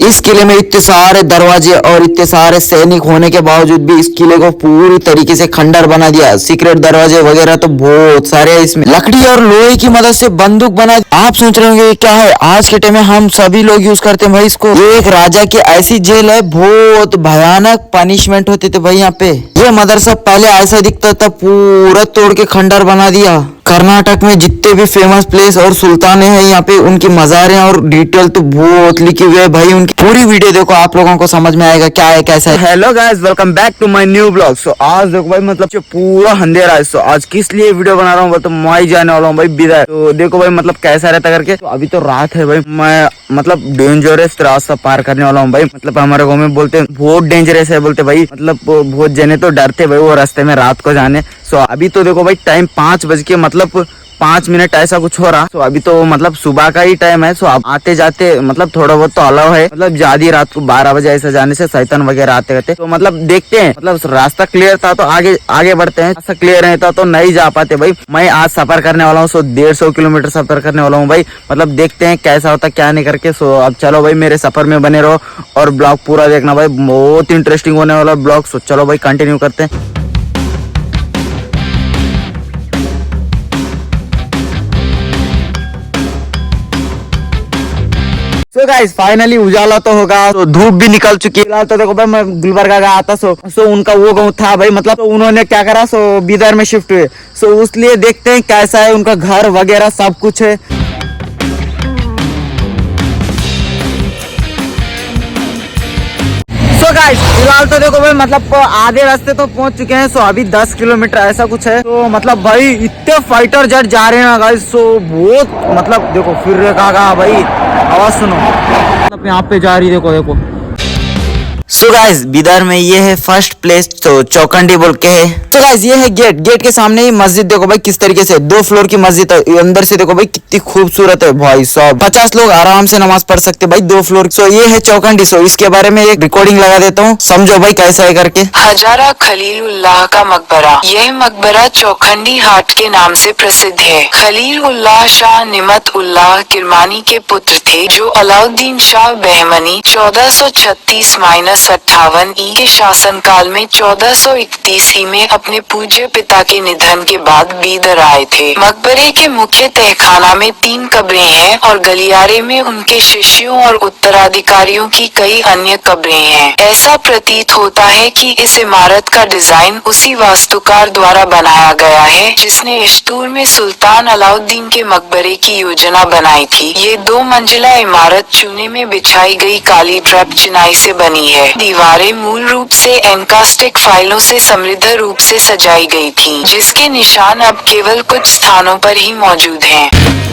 इस किले में इतने सारे दरवाजे और इतने सारे सैनिक होने के बावजूद भी इस किले को पूरी तरीके से खंडर बना दिया। सीक्रेट दरवाजे वगैरह तो बहुत सारे हैं इसमें। लकड़ी और लोहे की मदद से बंदूक बना। आप सोच रहे होंगे क्या है, आज के टाइम में हम सभी लोग यूज करते हैं भाई इसको। ये एक राजा की ऐसी जेल है, बहुत भयानक पनिशमेंट होते थे भाई यहाँ पे। ये मदरसा पहले ऐसा दिखता था, पूरा तोड़ के खंडर बना दिया। कर्नाटक में जितने भी फेमस प्लेस और सुल्ताने हैं यहाँ पे उनकी मज़ारें और डिटेल तो बहुत लिखी हुई है भाई। उनकी पूरी वीडियो देखो, आप लोगों को समझ में आएगा क्या है कैसा है। Hello guys, welcome back to my new blog. So आज देखो भाई, मतलब जो पूरा अंधेरा है। सो आज किस लिए वीडियो बना रहा हूँ तो मैं जाने वाला हूँ भाई बिदाई। तो देखो भाई मतलब कैसा रहता करके। तो अभी तो रात है भाई, मैं मतलब डेंजरस रास्ता पार करने वाला हूँ भाई। मतलब हमारे गाँव में बोलते हैं बहुत डेंजरस है बोलते भाई। मतलब बहुत जने तो डरते भाई वो रास्ते में रात को जाने। सो अभी तो देखो भाई टाइम 5 बज के मतलब 5 मिनट ऐसा कुछ हो रहा। तो अभी तो मतलब सुबह का ही टाइम है। सो अब आते जाते मतलब थोड़ा बहुत तो अलाउ है। मतलब ज्यादा रात को 12 बजे ऐसा जाने से शैतान वगैरह आते रहते। तो मतलब देखते हैं, मतलब रास्ता क्लियर था तो आगे आगे बढ़ते हैं। रास्ता क्लियर रहता तो नहीं जा पाते भाई। मैं आज सफर करने वाला हूँ। सो 150 किलोमीटर सफर करने वाला हूँ भाई। मतलब देखते हैं कैसा होता क्या नहीं करके। सो अब चलो भाई मेरे सफर में बने रहो और ब्लॉग पूरा देखना भाई, बहुत इंटरेस्टिंग होने वाला ब्लॉग। सो चलो भाई कंटिन्यू करते हैं। सो गाइस फाइनली उजाला तो होगा, तो धूप भी निकल चुकी है। फिलहाल तो देखो भाई मैं गुलबर्गा का आता। सो उनका वो गाँव था भाई। मतलब तो उन्होंने क्या करा, सो बिदर में शिफ्ट हुए। सो उसलिए देखते हैं कैसा है उनका घर वगैरह सब कुछ है। सो गाइस फिलहाल तो देखो भाई मतलब आधे रास्ते तो पहुंच चुके हैं। सो अभी 10 किलोमीटर ऐसा कुछ है। तो मतलब भाई इतने फाइटर जेट जा रहे हैं ना गाइस। सो बहुत मतलब देखो फिर रहे कहा भाई, आवाज सुनो मतलब यहाँ पे जा रही, देखो देखो। सो गाइस बिदर में ये है फर्स्ट प्लेस, तो चौखंडी बोल के है। तो गाइस ये है गेट। गेट के सामने ही मस्जिद देखो भाई किस तरीके से 2 फ्लोर की मस्जिद है। अंदर से देखो भाई कितनी खूबसूरत है भाई साहब। 50 लोग आराम से नमाज पढ़ सकते भाई 2 फ्लोर। सो ये है चौखंडी। सो इसके बारे में एक रिकॉर्डिंग लगा देता हूँ, समझो भाई कैसा है करके। हजारा खलीलुल्लाह का मकबरा। यह मकबरा चौखंडी हाट के नाम से प्रसिद्ध है। खलीलुल्लाह शाह निमत उल्लाह किरमानी के पुत्र थे, जो अलाउद्दीन शाह बहमनी 1436-58 ई के शासनकाल में 1431 ई में अपने पूज्य पिता के निधन के बाद बीदर आए थे। मकबरे के मुख्य तहखाना में 3 कब्रें हैं और गलियारे में उनके शिष्यों और उत्तराधिकारियों की कई अन्य कब्रें हैं। ऐसा प्रतीत होता है कि इस इमारत का डिजाइन उसी वास्तुकार द्वारा बनाया गया है जिसने इश्तूर में सुल्तान अलाउद्दीन के मकबरे की योजना बनाई थी। ये 2 मंजिला इमारत चूने में बिछाई गई काली ट्रैप चिनाई से बनी है। दीवारें मूल रूप से एनकास्टिक फाइलों से समृद्ध रूप से सजाई गई थीं, जिसके निशान अब केवल कुछ स्थानों पर ही मौजूद हैं।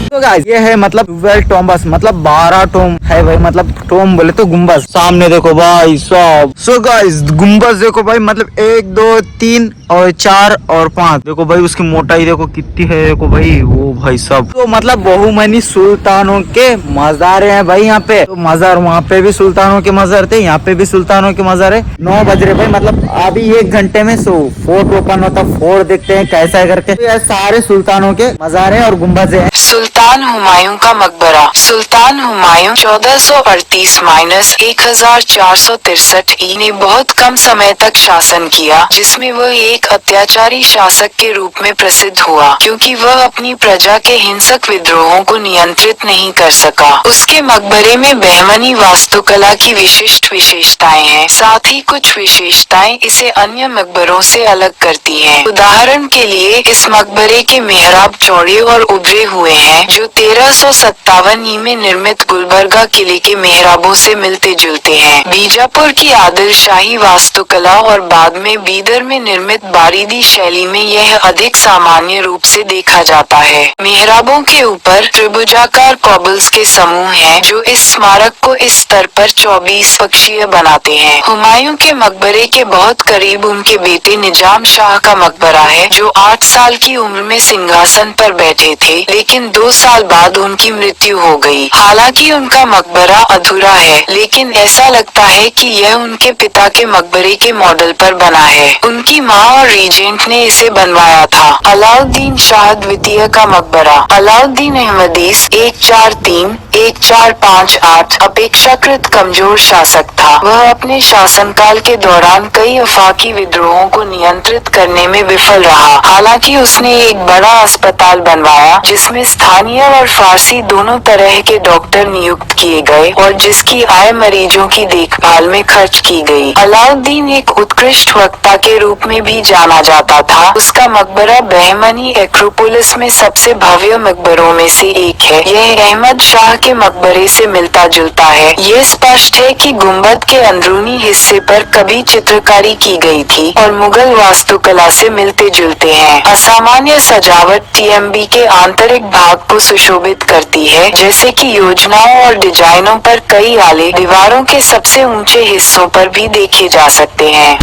तो गाइस ये है मतलब 12 टॉम्बस, मतलब 12 टोम है भाई। मतलब टोम बोले तो गुम्बज। सामने देखो भाई सब। सो गाइस गुम्बज देखो भाई, मतलब 1 2 3 और 4 और 5। देखो भाई उसकी मोटाई देखो कितनी है, देखो भाई वो भाई सब। तो मतलब बहुमनी सुल्तानों के मज़ारे हैं भाई यहाँ पे। तो मज़ार वहाँ पे भी सुल्तानों के मज़ार थे, यहाँ पे भी सुल्तानों के मज़ार है। 9 बज रहे भाई, मतलब अभी 1 घंटे में फोर्ट ओपन होता। फोर्ट देखते हैं कैसा है करके। तो ये सारे सुल्तानों के मज़ार है और गुम्बज है। सुल्तान हुमायूं का मकबरा। सुल्तान हुमायूं 1438-1463 ई ने बहुत कम समय तक शासन किया, जिसमें वह एक अत्याचारी शासक के रूप में प्रसिद्ध हुआ, क्योंकि वह अपनी प्रजा के हिंसक विद्रोहों को नियंत्रित नहीं कर सका। उसके मकबरे में बहमनी वास्तुकला की विशिष्ट विशेषताएं हैं। साथ ही कुछ विशेषताएं इसे अन्य मकबरों से अलग करती हैं। उदाहरण के लिए इस मकबरे के मेहराब चौड़े और उभरे हुए हैं, जो 1357 ई में निर्मित गुलबर्गा किले के मेहराबों से मिलते जुलते हैं। बीजापुर की आदिल शाही वास्तुकला और बाद में बीदर में निर्मित बारीदी शैली में यह अधिक सामान्य रूप से देखा जाता है। मेहराबों के ऊपर त्रिभुजाकार कॉबल्स के समूह हैं, जो इस स्मारक को इस स्तर पर 24 पक्षीय बनाते हैं। हुमायूं के मकबरे के बहुत करीब उनके बेटे निजाम शाह का मकबरा है, जो 8 साल की उम्र में सिंहासन पर बैठे थे, लेकिन 2 साल बाद उनकी मृत्यु हो गई। हालांकि उनका मकबरा अधूरा है, लेकिन ऐसा लगता है कि यह उनके पिता के मकबरे के मॉडल पर बना है। उनकी माँ और रीजेंट ने इसे बनवाया था। अलाउद्दीन शाह द्वितीय का मकबरा। अलाउद्दीन अहमदीस 1403-1458 अपेक्षाकृत कमजोर शासक था। वह अपने शासनकाल के दौरान कई अफाकी विद्रोहों को नियंत्रित करने में विफल रहा। हालांकि उसने एक बड़ा अस्पताल बनवाया जिसमें स्थानीय और फारसी दोनों तरह के डॉक्टर नियुक्त किए गए और जिसकी आय मरीजों की देखभाल में खर्च की गई। अलाउद्दीन एक उत्कृष्ट वक्ता के रूप में भी जाना जाता था। उसका मकबरा बहमनी एक्रोपोलिस में सबसे भव्य मकबरों में से एक है। यह अहमद शाह के मकबरे से मिलता जुलता है। ये स्पष्ट है कि गुंबद के अंदरूनी हिस्से पर कभी चित्रकारी की गई थी और मुगल वास्तुकला से मिलते जुलते हैं। असामान्य सजावट टीएमबी के आंतरिक भाग को सुशोभित करती है, जैसे कि योजनाओं और डिजाइनों पर कई आले दीवारों के सबसे ऊंचे हिस्सों पर भी देखे जा सकते हैं।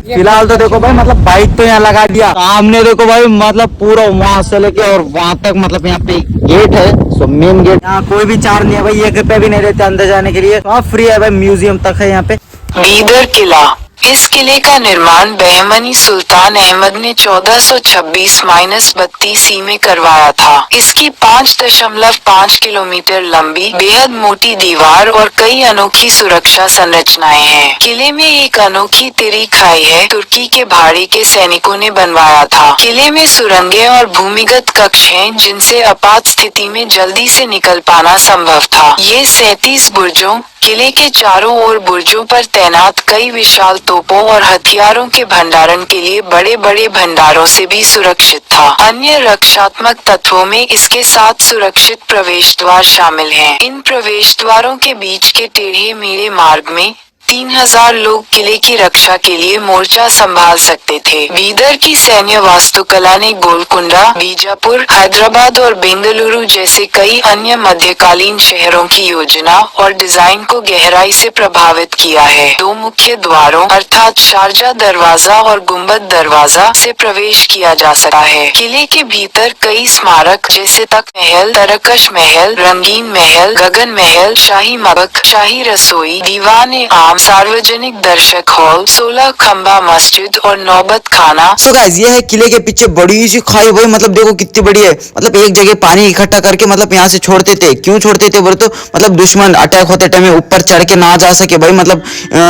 फिलहाल तो देखो भाई मतलब बाइक तो यहाँ लगा दिया, सामने देखो भाई मतलब पूरा वहां से लेके और वहां तक मतलब यहाँ पे गेट है। सो मेन गेट, यहाँ कोई भी चार्ज नहीं है भाई, 1 रुपया भी नहीं देते अंदर जाने के लिए, सब फ्री है भाई। म्यूजियम तक है यहाँ पे। बीदर किला। इस किले का निर्माण बहमनी सुल्तान अहमद ने 1426-32 में करवाया था। इसकी 5.5 किलोमीटर लंबी बेहद मोटी दीवार और कई अनोखी सुरक्षा संरचनाएं हैं। किले में एक अनोखी तिरी खाई है, तुर्की के भाड़े के सैनिकों ने बनवाया था। किले में सुरंगें और भूमिगत कक्ष हैं जिनसे आपात स्थिति में जल्दी से निकल पाना संभव था। ये 37 बुर्जों, किले के चारों ओर बुर्जों पर तैनात कई विशाल तोपों और हथियारों के भंडारण के लिए बड़े बड़े भंडारों से भी सुरक्षित था। अन्य रक्षात्मक तत्वों में इसके 7 सुरक्षित प्रवेश द्वार शामिल हैं। इन प्रवेश द्वारों के बीच के टेढ़े मेढ़े मार्ग में 3000 लोग किले की रक्षा के लिए मोर्चा संभाल सकते थे। बीदर की सैन्य वास्तुकला ने गोलकुंडा, बीजापुर, हैदराबाद और बेंगलुरु जैसे कई अन्य मध्यकालीन शहरों की योजना और डिजाइन को गहराई से प्रभावित किया है। 2 मुख्य द्वारों अर्थात शारजा दरवाजा और गुंबद दरवाजा से प्रवेश किया जा सकता है। किले के भीतर कई स्मारक जैसे तख्त महल, तरकश महल, रंगीन महल, गगन महल, शाही मबक, शाही रसोई, दीवान आम, सार्वजनिक दर्शक हॉल, 16 खंबा मस्जिद और नौबत खाना। सो गाइस ये है किले के पीछे बड़ी सी खाई भाई, मतलब देखो कितनी बड़ी है। मतलब एक जगह पानी इकट्ठा करके मतलब यहाँ से छोड़ते थे। क्यों छोड़ते थे बोले तो मतलब दुश्मन अटैक होते टाइम ऊपर चढ़ के ना जा सके भाई। मतलब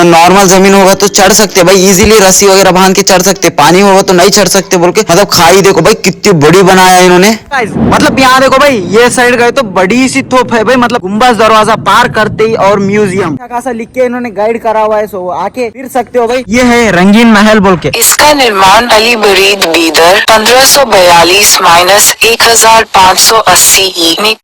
नॉर्मल जमीन होगा तो चढ़ सकते भाई, इजीली रस्सी वगैरह बांध के चढ़ सकते, पानी होगा तो नहीं चढ़ सकते बोल के। मतलब खाई देखो भाई कितनी बड़ी बनाया है इन्होंने। मतलब यहाँ देखो भाई, ये साइड गए तो बड़ी सी तोप है भाई। मतलब गुंबद दरवाजा पार करते ही और म्यूजियम खासा लिख के इन्होंने गाइड करा हुआ है, सो आके फिर सकते हो भाई। ये है रंगीन महल बोल के। इसका निर्माण अली बरीद बीदर 1542-1580 ने।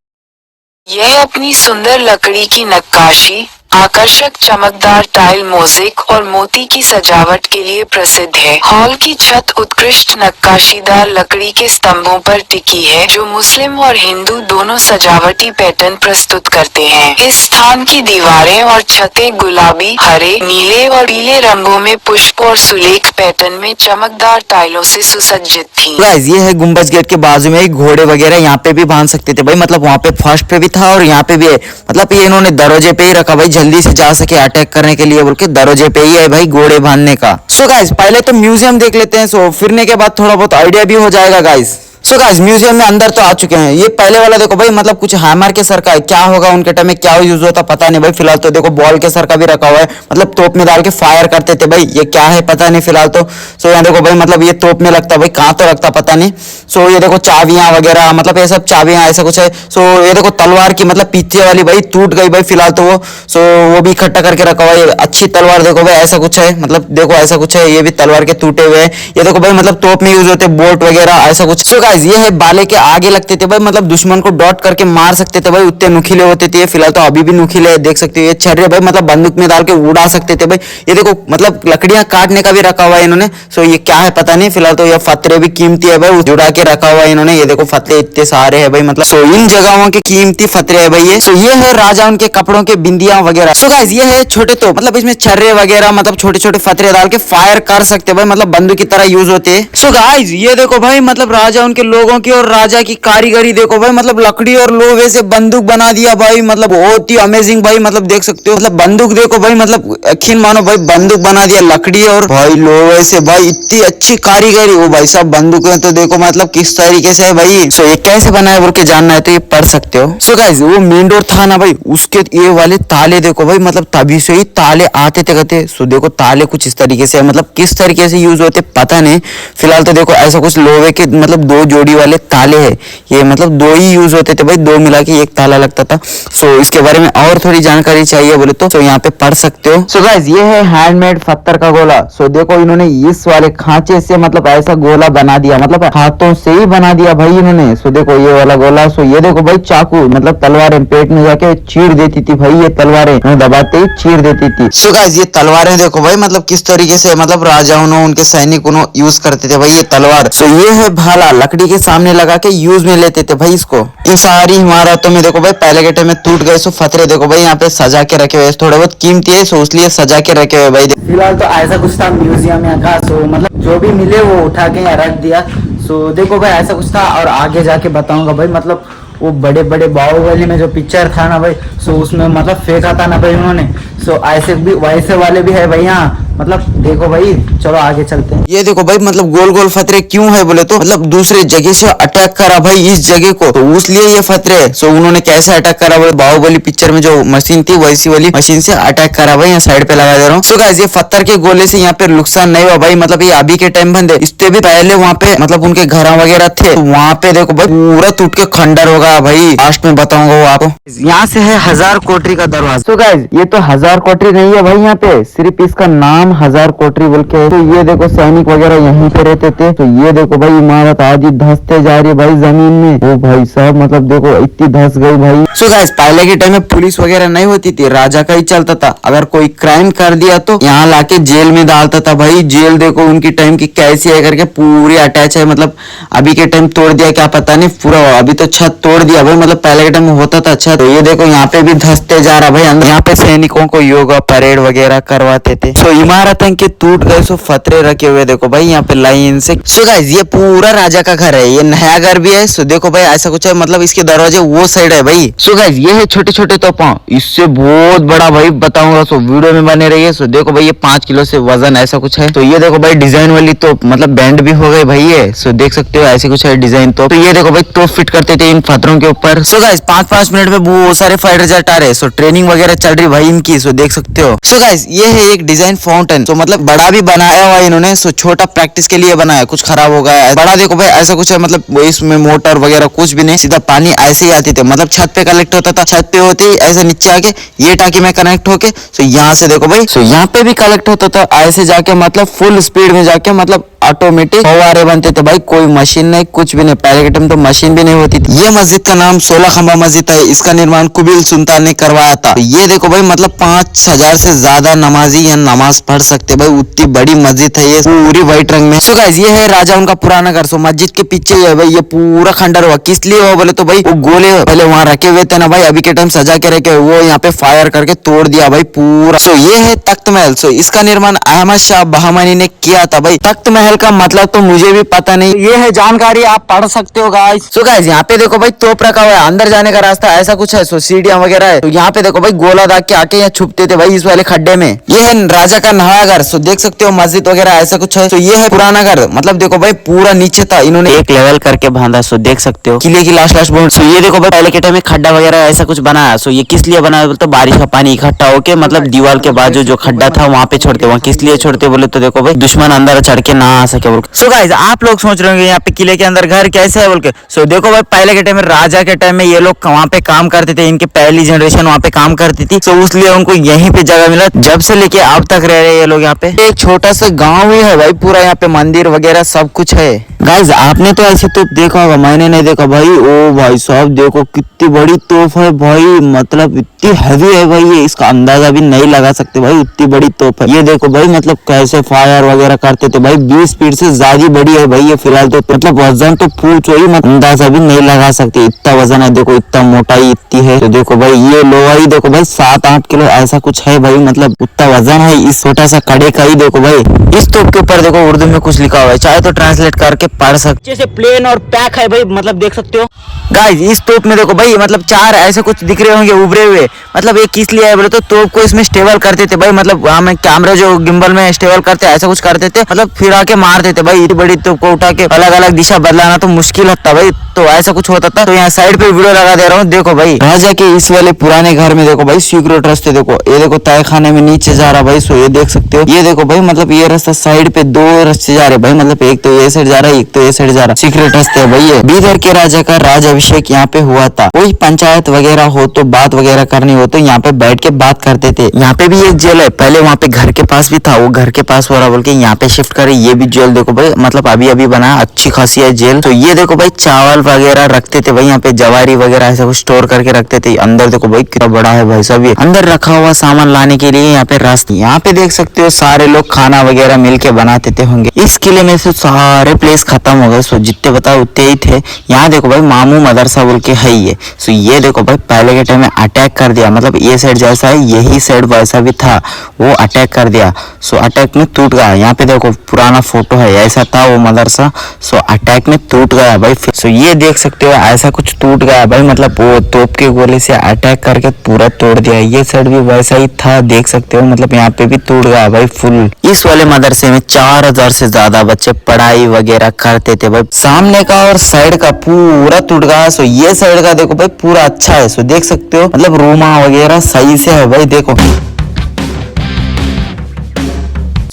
यह अपनी सुंदर लकड़ी की नक्काशी, आकर्षक चमकदार टाइल मोज़ेक और मोती की सजावट के लिए प्रसिद्ध है। हॉल की छत उत्कृष्ट नक्काशीदार लकड़ी के स्तंभों पर टिकी है जो मुस्लिम और हिंदू दोनों सजावटी पैटर्न प्रस्तुत करते हैं। इस स्थान की दीवारें और छतें गुलाबी, हरे, नीले और पीले रंगों में पुष्प और सुलेख पैटर्न में चमकदार टाइलों से सुसज्जित थी। गाइस ये है गुंबज गेट के बाजू में एक घोड़े वगैरह यहाँ पे भी बांध सकते थे भाई। मतलब वहाँ पे फर्स्ट पे भी था और यहाँ पे भी है। मतलब ये इन्होंने दरवाजे पे ही रखा भाई, जल्दी से जा सके अटैक करने के लिए बोल के दरवाजे पे ही है भाई घोड़े बांधने का। सो गाइस पहले तो म्यूजियम देख लेते हैं, सो फिरने के बाद थोड़ा बहुत आइडिया भी हो जाएगा गाइस। सो गाइस म्यूजियम में अंदर तो आ चुके हैं। ये पहले वाला देखो भाई, मतलब कुछ हैमर के सर का है, क्या होगा उनके टाइम में क्या यूज होता पता नहीं भाई। फिलहाल तो देखो बॉल के सर का भी रखा हुआ है, मतलब तोप में डाल के फायर करते थे भाई। ये क्या है पता नहीं फिलहाल तो। सो यहाँ देखो भाई, मतलब ये तोप में लगता भाई, कहाँ तो रखता पता नहीं। सो ये देखो चाबियां वगैरह, मतलब ये सब चाबियां ऐसा कुछ है। सो ये देखो तलवार की, मतलब पीछे वाली भाई टूट गई भाई फिलहाल तो वो। सो वो भी इकट्ठा करके रखा हुआ है। अच्छी तलवार देखो भाई, ऐसा कुछ है, मतलब देखो ऐसा कुछ है। ये भी तलवार के टूटे हुए हैं। ये देखो भाई, मतलब तोप में यूज होते बोट वगैरह ऐसा कुछ। सो गाइस ये है बाले के आगे लगते थे भाई, मतलब दुश्मन को डॉट करके मार सकते थे भाई, उतने नुकीले होते थे। फिलहाल तो अभी भी नुकीले है, देख सकते हो। ये छर्रे भाई, मतलब बंदूक में डाल के उड़ा सकते थे भाई। ये देखो मतलब लकड़ियां काटने का भी रखा हुआ है इन्होंने। सो ये क्या है पता नहीं। फिलहाल तो ये फतरे भी कीमती है भाई, जुड़ा के रखा हुआ है इन्होंने। ये देखो फतरे इतने सारे है भाई, मतलब सो इन जगहों के कीमती फतरे है भाई ये। सो ये है राजा उनके कपड़ों के बिंदियां वगैरह। सो गाइस ये है छोटे तो, मतलब इसमें छर्रे वगैरह, मतलब छोटे छोटे फतरे डाल के फायर कर सकते भाई, मतलब बंदूक की तरह यूज होते हैं। सो गाइस ये देखो भाई, मतलब राजा उनके के लोगों की और राजा की कारीगरी देखो भाई, मतलब लकड़ी और लोहे से बंदूक बना दिया भाई, मतलब बहुत ही अमेजिंग भाई, मतलब देख सकते हो, मतलब बंदूक देखो भाई, मतलब यकीन मानो भाई, बंदूक बना दिया लकड़ी और भाई लोहे से भाई, इतनी अच्छी कारीगरी। वो भाई साहब बंदूक है तो देखो मतलब किस तरीके से है भाई। सो ये कैसे बनाया बोल के जानना है तो ये पढ़ सकते हो। सो गाइस वो मेन डोर था ना भाई, उसके ये वाले ताले देखो भाई, मतलब तभी से ही ताले आते थे कहते। सो देखो ताले कुछ इस तरीके से, मतलब किस तरीके से यूज होते पता नहीं, फिलहाल तो देखो ऐसा कुछ लोहे के मतलब 2 जोड़ी वाले ताले है, ये मतलब 2 ही यूज होते थे भाई, 2 मिला के 1 ताला लगता था। सो इसके बारे में और थोड़ी जानकारी चाहिए बोले तो यहाँ पे पढ़ सकते हो। सो गाइस ये है हैंडमेड पत्थर का गोला। सो देखो इन्होंने इस वाले खांचे से मतलब ऐसा गोला बना दिया, मतलब हाथों से ही बना दिया भाई इन्होंने। सो देखो ये वाला गोला। सो ये देखो भाई चाकू, मतलब तलवारें पेट में जाके चीर देती थी भाई, ये तलवारें दबाते ही चीर देती थी। सो गाइस ये तलवारें देखो भाई, मतलब किस तरीके से मतलब राजाओं ने उनके सैनिकों ने यूज करते थे भाई ये तलवार। सो ये है भाला, लकड़ी के सामने लगा के यूज में लेते थे भाई इसको। इन सारी इमारतों में देखो भाई पहले के टाइम में टूट गए। सो फतरे देखो भाई यहाँ पे सजा के रखे हुए, थोड़े बहुत कीमती है सो इसलिए सजा के रखे हुए भाई। फिलहाल तो ऐसा कुछ था म्यूजियम यहाँ का। सो मतलब जो भी मिले वो उठा के यहाँ रख दिया। सो देखो भाई ऐसा कुछ था, और आगे जाके बताऊंगा भाई, मतलब वो बड़े बड़े बाहुबली में जो पिक्चर था ना भाई, सो उसमें मतलब फेंका था ना भाई उन्होंने। सो ऐसे भी वैसे वाले भी है भाई यहाँ, मतलब देखो भाई, चलो आगे चलते हैं। ये देखो भाई मतलब गोल गोल फतरे क्यों है बोले तो मतलब दूसरे जगह से अटैक करा भाई इस जगह को, तो उसलिए ये फतरे। सो उन्होंने कैसे अटैक करा बोले, बाहुबली पिक्चर में जो मशीन थी वैसी वाली मशीन से अटैक करा भाई। यहाँ साइड पे लगा दे रहा हूँ। सो गाइस ये पत्थर के गोले से यहाँ पे नुकसान नहीं हुआ भाई, मतलब ये अभी के टाइम बंद है। इससे भी पहले वहाँ पे मतलब उनके घर वगैरह थे, तो वहाँ पे देखो भाई पूरा टूट के खंडर होगा भाई, लास्ट में बताऊंगा वो आपको। यहाँ से है 1000 कोठरी का दरवाजा। तो गाइस ये तो 1000 कोठरी नहीं है भाई, यहाँ पे सिर्फ इसका नाम 1000 कोठरी बोल के है। तो ये देखो सैनिक वगैरह यहीं पे रहते थे। तो ये देखो भाई इमारत आदि धंसते जा रही है भाई जमीन में। ओ भाई साहब मतलब देखो इतनी धंस गई भाई। सो गाइस पहले के टाइम में पुलिस वगैरह नहीं होती थी, राजा का ही चलता था। अगर कोई क्राइम कर दिया तो यहाँ लाके जेल में डालता था भाई। जेल देखो उनकी टाइम की कैसी है करके पूरी अटैच है, मतलब अभी के टाइम तोड़ दिया क्या पता नहीं पूरा, अभी तो छत तोड़ दिया भाई, मतलब पहले के टाइम में होता था छत। तो ये देखो यहाँ पे भी धंसते जा रहा भाई अंदर। यहाँ पे सैनिकों को योगा परेड वगैरह करवाते थे। सो इमारतें के टूट गए, सो फतरे रखे हुए देखो भाई यहाँ पे लाइन से। सो गाइस ये पूरा राजा का घर है, ये नया घर भी है। सो देखो भाई ऐसा कुछ है, मतलब इसके दरवाजे वो साइड है भाई। सो गाइस ये है छोटे छोटे तोपा, इससे बहुत बड़ा भाई बताऊंगा, सो वीडियो में बने रहिए। सो देखो भाई ये 5 किलो से वजन ऐसा कुछ है। तो ये देखो भाई डिजाइन वाली तो मतलब बैंड भी हो गई भाई ये। सो देख सकते हो ऐसे कुछ है डिजाइन। तो ये देखो भाई तो फिट करते थे इन फतरों के ऊपर। सो गाइस 5-5 मिनट में बहुत सारे फाइटर जेट आ रहे। सो ट्रेनिंग वगैरह चल रही भाई इनकी। सो देख सकते हो। सो गाइस ये है एक डिजाइन फाउंटेन। सो मतलब बड़ा भी बनाया हुआ इन्होंने। सो छोटा प्रैक्टिस के लिए बनाया, कुछ खराब हो गया। बड़ा देखो भाई ऐसा कुछ है, मतलब इसमें मोटर वगैरह कुछ भी नहीं, सीधा पानी ऐसे ही आती थे, मतलब छत पे कलेक्ट होता था। छत पे होते ही ऐसे नीचे आके ये टाँकी में कनेक्ट होके सो यहाँ से देखो भाई, सो यहाँ पे भी कलेक्ट होता था ऐसे जाके, मतलब फुल स्पीड में जाके, मतलब ऑटोमेटिक फव्वारे बनते थे भाई, कोई मशीन नहीं कुछ भी नहीं। पहले के टाइम तो मशीन भी नहीं होती थी। ये मस्जिद का नाम 16 खंबा मस्जिद है। इसका निर्माण कुबिल सुल्तान ने करवाया था। तो ये देखो भाई मतलब 5000 से ज्यादा नमाजी यहाँ नमाज पढ़ सकते भाई, उतनी बड़ी मस्जिद है ये, पूरी व्हाइट रंग में। सो गाइस ये है राजा उनका पुराना घर। सो मस्जिद के पीछे है भाई, ये पूरा खंडर हुआ। किस लिए हुआ बोले तो भाई वो गोले पहले वहाँ रखे हुए थे ना भाई, अभी के टाइम सजा के रखे, वो यहाँ पे फायर करके तोड़ दिया भाई पूरा। सो ये है तख्त महल। सो इसका निर्माण अहमद शाह बहामनी ने किया था भाई। तख्त महल का मतलब तो मुझे भी पता नहीं, ये है जानकारी आप पढ़ सकते हो गाइस। सो गाइस यहाँ पे देखो भाई तोप रखा हुआ है, अंदर जाने का रास्ता ऐसा कुछ है। सो सीढ़ियां वगैरह है। तो यहाँ पे देखो भाई गोला दाग के आके यहाँ छुपते थे भाई इस वाले खड्डे में। ये है राजा का नया घर। सो देख सकते हो मस्जिद वगैरह ऐसा कुछ है। तो ये है पुराना घर, मतलब देखो भाई पूरा नीचे था, इन्होंने एक लेवल करके बांधा। सो देख सकते हो किले की लास्ट बोर्ड। सो ये देखो भाई पहले के टाइम में खड्डा वगैरह ऐसा कुछ बनाया। सो ये किस लिए बनाया तो बारिश का पानी इकट्ठा होके, मतलब दीवार के बाजू जो खड्डा था वहाँ पे छोड़ते। वहाँ किस लिए छोड़ते बोले तो देखो भाई दुश्मन अंदर चढ़ के ना आ सके। सो गाइस आप लोग सोच रहे होंगे यहाँ पे किले के अंदर घर कैसे है बोल के। सो देखो भाई पहले के टाइम में राजा के टाइम में ये लोग वहाँ पे काम करते थे, इनकी पहली जनरेशन वहाँ पे काम करती थी। सो इसलिए उनको यहीं पे जगह मिला, जब से लेके अब तक रह रहे ये लोग यहाँ पे। एक छोटा सा गाँव ही है भाई पूरा, यहाँ पे मंदिर वगैरह सब कुछ है। गाइस आपने तो ऐसे तोप देखा होगा, मैंने नहीं देखा भाई। ओ भाई साहब देखो कितनी बड़ी तोप है भाई, मतलब इतनी हैवी है भाई, ये इसका अंदाजा भी नहीं लगा सकते भाई, इतनी बड़ी तोप है। ये देखो भाई मतलब कैसे फायर वगैरह करते थे भाई, 20 फीट से ज्यादा बड़ी है भाई ये। फिलहाल तो मतलब वजन तो पूछो ही मत, अंदाजा भी नहीं लगा सकते इतना वजन है। देखो इतना मोटाई इतनी है। तो देखो भाई ये लोहा ही देखो भाई 7-8 किलो ऐसा कुछ है भाई, मतलब उतना वजन है इस छोटा छोटा सा कड़े का ही देखो भाई इस तोप के ऊपर देखो उर्दू में कुछ लिखा हुआ है, चाहे तो ट्रांसलेट करके पढ़ सकते। जैसे प्लेन और पैक है भाई, मतलब देख सकते हो गाइस इस तोप में देखो भाई मतलब 4 ऐसे कुछ दिख रहे होंगे उभरे हुए, मतलब ये किस लिए है बोले तो तोप को इसमें स्टेबल करते थे भाई, मतलब हमें कैमरा जो गिम्बल में स्टेबल करते ऐसा कुछ करते थे, मतलब फिर आके मार देते भाई। इतनी बड़ी तोप को उठा के अलग अलग दिशा बदलाना तो मुश्किल होता भाई, तो ऐसा कुछ होता था। तो यहाँ साइड पे वीडियो लगा दे रहा हूँ, देखो भाई राजा के इस वाले पुराने घर में देखो भाई सीक्रेट रास्ते देखो, ये देखो तय खाने में नीचे जा रहा भाई, सो ये देख सकते हो। ये देखो भाई मतलब ये रास्ता साइड पे 2 रास्ते जा रहे भाई, मतलब एक तो ये साइड जा रहा है, एक तो ये साइड जा रहा है। सीक्रेट रास्ते है भाई ये। बीदर के राजा का राज अभिषेक यहाँ पे हुआ था, कोई पंचायत वगैरह हो तो बात वगैरह करनी हो तो यहाँ पे बैठ के बात करते थे। यहाँ पे भी एक जेल है, पहले वहाँ पे घर के पास भी था, वो घर के पास हो रहा बोल के यहाँ पे शिफ्ट करे। ये भी जेल देखो भाई मतलब अभी अभी बना, अच्छी खासी है जेल। तो ये देखो भाई चावल वगैरह रखते थे भाई, यहाँ पे जवारी वगैरह ऐसा कुछ स्टोर करके रखते थे। अंदर देखो भाई कितना बड़ा है भाई साहब, ये अंदर रखा हुआ सामान लाने के लिए यहाँ पे रास्ते। यहाँ पे देख सकते हो सारे लोग खाना वगैरह मिलके बनाते थे होंगे। इस किले में से सारे प्लेस खत्म हो गए, सो जितने बताओ उतने ही थे। यहाँ देखो भाई मामू मदरसा बोल के है ये। सो ये देखो भाई पहले के टाइम में अटैक कर दिया, मतलब ये साइड जैसा है यही साइड वैसा भी था, वो अटैक कर दिया। सो अटैक में टूट गया। यहाँ पे देखो पुराना फोटो है, ऐसा था वो मदरसा, सो अटैक में टूट गया भाई। सो ये देख सकते हो ऐसा कुछ टूट गया भाई, मतलब वो तोप के गोले से अटैक करके पूरा तोड़ दिया। ये साइड भी वैसा ही था देख सकते हो, मतलब यहाँ पे भी टूट गया भाई फुल। इस वाले मदरसे में 4000 से ज्यादा बच्चे पढ़ाई वगैरह करते थे भाई। सामने का और साइड का पूरा टूट गया। सो ये साइड का देखो भाई पूरा अच्छा है, सो देख सकते हो मतलब रूमा वगैरह सही से है भाई देखो।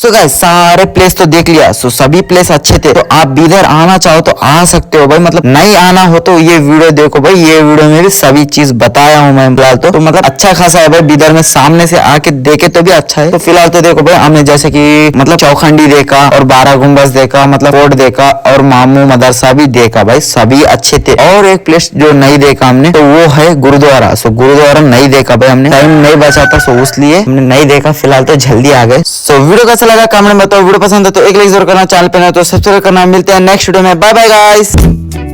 सो गाइस सारे प्लेस तो देख लिया, सो सभी प्लेस अच्छे थे। तो आप बीदर आना चाहो तो आ सकते हो भाई, मतलब नहीं आना हो तो ये वीडियो देखो भाई, ये वीडियो में भी सभी चीज बताया हूँ मैं फिलहाल तो मतलब अच्छा खासा है भाई। बीदर में सामने से आके देखे तो भी अच्छा है। तो फिलहाल तो देखो भाई हमने जैसे कि मतलब चौखंडी देखा और 12 गुम्बज देखा, मतलब फोर्ट देखा और मामू मदरसा भी देखा भाई, सभी अच्छे थे। और एक प्लेस जो नहीं देखा हमने तो वो है गुरुद्वारा। सो गुरुद्वारा नहीं देखा भाई हमने, टाइम नहीं बचा था, सो इसलिए हमने नहीं देखा। फिलहाल तो जल्दी आ गए। सो वीडियो कैसा लगा कमेंट में बताओ, वीडियो पसंद है तो एक लाइक जरूर करना, चैनल पे नए तो सब्सक्राइब करना। मिलते हैं नेक्स्ट वीडियो में, बाय बाय गाइस।